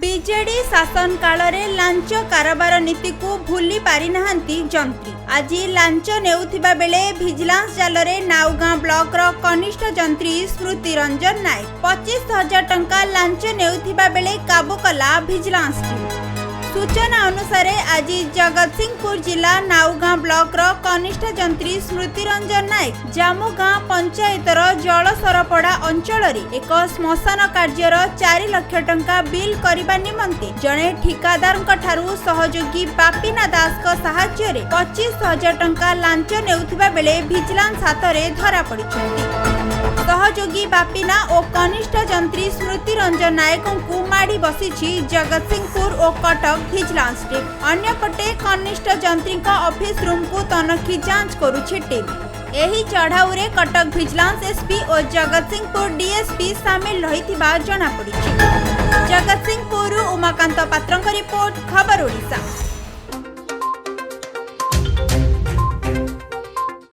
BJD शासन काल रे लांच कारोबार नीति को भूली पारि नाहंती जंत्री। आज लांच नेउथिबा बेले विजिलेंस जाल रे नाउगां ब्लॉक रो कनिष्ठ जंत्री स्मृति रंजन नायक 25,000 टंका लांच नेउथिबा बेले काबू कला विजिलेंस टीम। सूचना अनुसार आज जगतसिंहपुर जिला नाउगां ब्लॉक रो कनिष्ठ जंत्री स्मृति रंजन नायक जामुगां पंचायतर जल सरपड़ा अंचल एक श्मशान कार्यर 4 लाख टंका बिल करने निमंते जड़े ठिकादार सहयोगी बापीना दास साहाय्य 25,000 टंका लांच नेउथिबा बेले विजिलेंस हाथ में धरा पड़िछन्ति। सहयोगी बापीना और कनिष्ठ जंत्री स्मृति रंजन नायक को माड़ी बसी जगतसिंहपुर और कटक विजिलेंस टीम। अन्यपटे कनिष्ठ जंत्री ऑफिस रूम को तनखी जांच करुछि टीम। एही चढ़ाऊ रे कटक विजिलेंस एसपी और जगतसिंहपुर डीएसपी सामिल रहिथिबा जଣା पड़िछि। जगतसिंहपुर उमाकांत पात्रଙ୍କ रिपोर्ट खबर ओडिशा।